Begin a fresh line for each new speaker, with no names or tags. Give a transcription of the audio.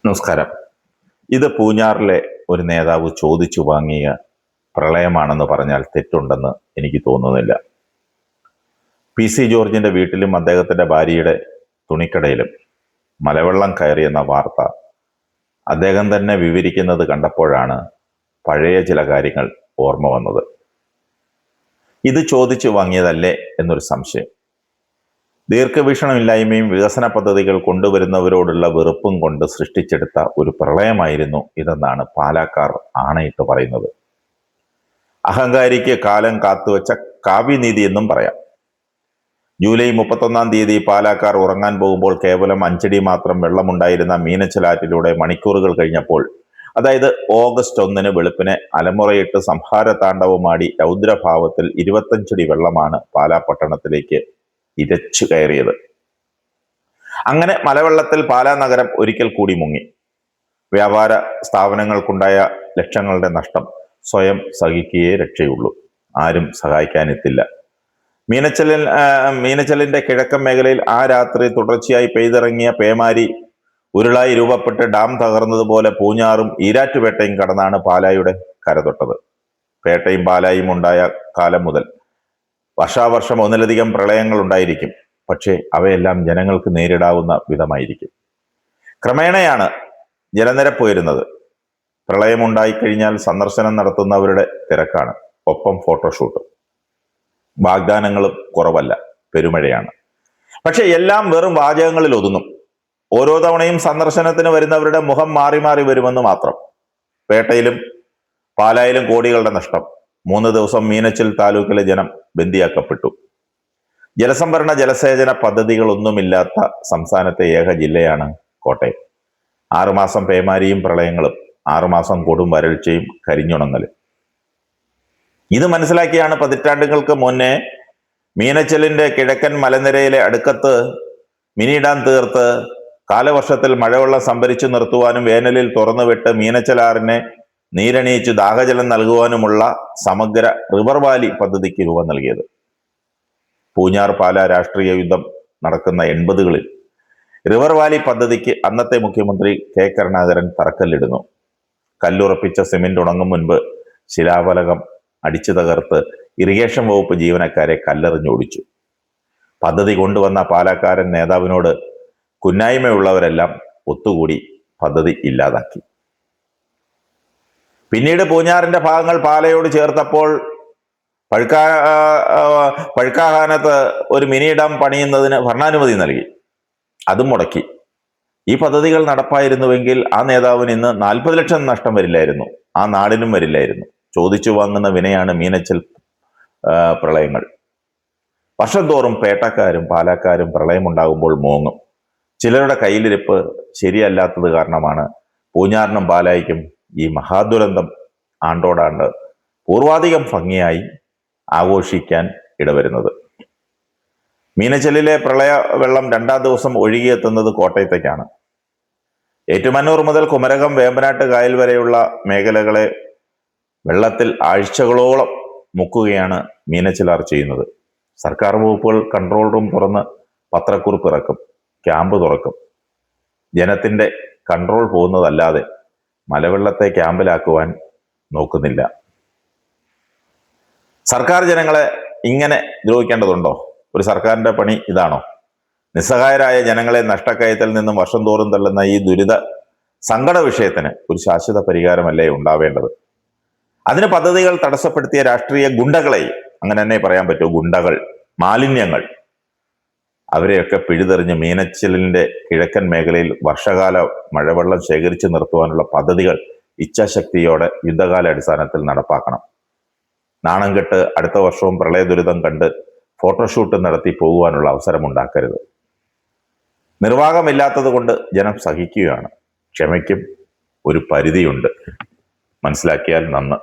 നമസ്കാരം. ഇത് പൂഞ്ഞാറിലെ ഒരു നേതാവ് ചോദിച്ചു വാങ്ങിയ പ്രളയമാണെന്ന് പറഞ്ഞാൽ തെറ്റുണ്ടെന്ന് എനിക്ക് തോന്നുന്നില്ല. പി.സി. ജോർജിന്റെ വീട്ടിലും അദ്ദേഹത്തിന്റെ ഭാര്യയുടെ തുണിക്കടയിലും മലവെള്ളം കയറിയെന്ന വാർത്ത അദ്ദേഹം തന്നെ വിവരിക്കുന്നത് കണ്ടപ്പോഴാണ് പഴയ ചില കാര്യങ്ങൾ ഓർമ്മ വന്നത്. ഇത് ചോദിച്ചു വാങ്ങിയതല്ലേ എന്നൊരു സംശയം. ദീർഘവീക്ഷണമില്ലായ്മയും വികസന പദ്ധതികൾ കൊണ്ടുവരുന്നവരോടുള്ള വെറുപ്പും കൊണ്ട് സൃഷ്ടിച്ചെടുത്ത ഒരു പ്രളയമായിരുന്നു ഇതെന്നാണ് പാലക്കാർ ആണയിട്ട് പറയുന്നത്. അഹങ്കാരിക്ക് കാലം കാത്തുവെച്ച കാവ്യനീതി എന്നും പറയാം. ജൂലൈ 31-ാം തീയതി പാലക്കാർ ഉറങ്ങാൻ പോകുമ്പോൾ കേവലം 5 അടി മാത്രം വെള്ളമുണ്ടായിരുന്ന മീനച്ചിലാറ്റിലൂടെ മണിക്കൂറുകൾ കഴിഞ്ഞപ്പോൾ, അതായത് ഓഗസ്റ്റ് 1-ന് വെളുപ്പിനെ അലമുറയിട്ട് സംഹാര താണ്ഡവമാടി രൗദ്രഭാവത്തിൽ 25 അടി വെള്ളമാണ് പാലാ പട്ടണത്തിലേക്ക് ഇരച്ചു കയറിയത്. അങ്ങനെ മലവെള്ളത്തിൽ പാലാ നഗരം ഒരിക്കൽ കൂടി മുങ്ങി. വ്യാപാര സ്ഥാപനങ്ങൾക്കുണ്ടായ ലക്ഷങ്ങളുടെ നഷ്ടം സ്വയം സഹിക്കുകയേ രക്ഷയുള്ളൂ. ആരും സഹായിക്കാനെത്തില്ല. മീനച്ചലിന്റെ കിഴക്കൻ മേഖലയിൽ ആ രാത്രി തുടർച്ചയായി പെയ്തിറങ്ങിയ പേമാരി ഉരുളായി രൂപപ്പെട്ട് ഡാം തകർന്നതുപോലെ പൂഞ്ഞാറും ഈരാറ്റുപേട്ടയും കടന്നാണ് പാലായുടെ കരതൊട്ടത്. പേട്ടയും പാലായും ഉണ്ടായ കാലം മുതൽ വർഷാവർഷം ഒന്നിലധികം പ്രളയങ്ങൾ ഉണ്ടായിരിക്കും. പക്ഷേ അവയെല്ലാം ജനങ്ങൾക്ക് നേരിടാവുന്ന വിധമായിരിക്കും. ക്രമേണയാണ് ജലനിരപ്പ് ഉയരുന്നത്. പ്രളയമുണ്ടായിക്കഴിഞ്ഞാൽ സന്ദർശനം നടത്തുന്നവരുടെ തിരക്കാണ്. ഒപ്പം ഫോട്ടോഷൂട്ട്. വാഗ്ദാനങ്ങളും കുറവല്ല, പെരുമഴയാണ്. പക്ഷെ എല്ലാം വെറും വാചകങ്ങളിൽ ഒതുങ്ങും. ഓരോ തവണയും സന്ദർശനത്തിന് വരുന്നവരുടെ മുഖം മാറി മാറി വരുമെന്ന് മാത്രം. പേട്ടയിലും പാലായിലും കോടികളുടെ നഷ്ടം. 3 ദിവസം മീനച്ചിൽ താലൂക്കിലെ ജനം ബന്ദിയാക്കപ്പെട്ടു. ജലസംഭരണ ജലസേചന പദ്ധതികളൊന്നുമില്ലാത്ത സംസ്ഥാനത്തെ ഏക ജില്ലയാണ് കോട്ടയം. 6 മാസം പേമാരിയും പ്രളയങ്ങളും, 6 മാസം കൊടും വരൾച്ചയും കരിഞ്ഞുണങ്ങലും. ഇത് മനസ്സിലാക്കിയാണ് പതിറ്റാണ്ടുകൾക്ക് മുന്നേ മീനച്ചിലിന്റെ കിഴക്കൻ മലനിരയിലെ അടുക്കത്ത് മിനി ഡാം തീർത്ത് കാലവർഷത്തിൽ മഴവെള്ളം സംഭരിച്ചു നിർത്തുവാനും വേനലിൽ തുറന്നുവിട്ട് മീനച്ചിലാറിനെ നീരണിയിച്ചു ദാഹജലം നൽകുവാനുമുള്ള സമഗ്ര റിവർ വാലി പദ്ധതിക്ക് രൂപം നൽകിയത്. പൂഞ്ഞാർ പാലാ രാഷ്ട്രീയ യുദ്ധം നടക്കുന്ന 80കളിൽ റിവർ വാലി പദ്ധതിക്ക് അന്നത്തെ മുഖ്യമന്ത്രി കെ കരുണാകരൻ തറക്കല്ലിടുന്നു. കല്ലുറപ്പിച്ച സിമെന്റ് ഉണങ്ങും മുൻപ് ശിലാഫലകം അടിച്ചു തകർത്ത് ഇറിഗേഷൻ വകുപ്പ് ജീവനക്കാരെ കല്ലെറിഞ്ഞോടിച്ചു. പദ്ധതി കൊണ്ടുവന്ന പാലക്കാരൻ നേതാവിനോട് കുന്നായ്മയുള്ളവരെല്ലാം ഒത്തുകൂടി പദ്ധതി ഇല്ലാതാക്കി. പിന്നീട് പൂഞ്ഞാറിന്റെ ഭാഗങ്ങൾ പാലയോട് ചേർത്തപ്പോൾ പഴുക്കാകാനത്ത് ഒരു മിനി ഡാം പണിയുന്നതിന് ഭരണാനുമതി നൽകി. അതും മുടക്കി. ഈ പദ്ധതികൾ നടപ്പായിരുന്നുവെങ്കിൽ ആ നേതാവിന് ഇന്ന് 40 ലക്ഷം നഷ്ടം വരില്ലായിരുന്നു, ആ നാടിനും വരില്ലായിരുന്നു. ചോദിച്ചു വാങ്ങുന്ന വിനയാണ് മീനച്ചിൽ പ്രളയങ്ങൾ. വർഷം തോറും പേട്ടക്കാരും പാലക്കാരും പ്രളയമുണ്ടാകുമ്പോൾ മോങ്ങും. ചിലരുടെ കയ്യിലിരിപ്പ് ശരിയല്ലാത്തത് കാരണമാണ് പൂഞ്ഞാറിനും പാലായിക്കും ഈ മഹാദുരന്തം ആണ്ടോടാണ്ട് പൂർവാധികം ഭംഗിയായി ആഘോഷിക്കാൻ ഇടവരുന്നത്. മീനച്ചിലിലെ പ്രളയ വെള്ളം 2-ാം ദിവസം ഒഴുകിയെത്തുന്നത് കോട്ടയത്തേക്കാണ്. ഏറ്റുമാനൂർ മുതൽ കുമരകം വേമ്പനാട്ട് കായൽ വരെയുള്ള മേഖലകളെ വെള്ളത്തിൽ ആഴ്ചകളോളം മുക്കുകയാണ് മീനച്ചിലാർ ചെയ്യുന്നത്. സർക്കാർ വകുപ്പുകൾ കൺട്രോൾ റൂം തുറന്ന് പത്രക്കുറിപ്പ് ഇറക്കും, ക്യാമ്പ് തുറക്കും. ജനത്തിന്റെ കൺട്രോൾ പോകുന്നതല്ലാതെ മലവെള്ളത്തെ ക്യാമ്പിലാക്കുവാൻ നോക്കുന്നില്ല. സർക്കാർ ജനങ്ങളെ ഇങ്ങനെ ദ്രോഹിക്കേണ്ടതുണ്ടോ? ഒരു സർക്കാരിന്റെ പണി ഇതാണോ? നിസ്സഹായരായ ജനങ്ങളെ നഷ്ടക്കയത്തിൽ നിന്നും വർഷം തോറും തള്ളുന്ന ഈ ദുരിത സങ്കട വിഷയത്തിന് ഒരു ശാശ്വത പരിഹാരമല്ലേ ഉണ്ടാവേണ്ടത്? അതിന് പദ്ധതികൾ തടസ്സപ്പെടുത്തിയ രാഷ്ട്രീയ ഗുണ്ടകളെ, അങ്ങനെ തന്നെ പറയാൻ പറ്റൂ, ഗുണ്ടകൾ, മാലിന്യങ്ങൾ, അവരെയൊക്കെ പിഴുതെറിഞ്ഞ് മീനച്ചിലിന്റെ കിഴക്കൻ മേഖലയിൽ വർഷകാല മഴവെള്ളം ശേഖരിച്ചു നിർത്തുവാനുള്ള പദ്ധതികൾ ഇച്ഛാശക്തിയോടെ യുദ്ധകാല അടിസ്ഥാനത്തിൽ നടപ്പാക്കണം. നാണം കെട്ട് അടുത്ത വർഷവും പ്രളയ ദുരിതം കണ്ട് ഫോട്ടോഷൂട്ട് നടത്തി പോകുവാനുള്ള അവസരം ഉണ്ടാക്കരുത്. നിർവാഹമില്ലാത്തത് കൊണ്ട് ജനം സഹിക്കുകയാണ്. ക്ഷമയ്ക്കും ഒരു പരിധിയുണ്ട്. മനസ്സിലാക്കിയാൽ നന്ന്.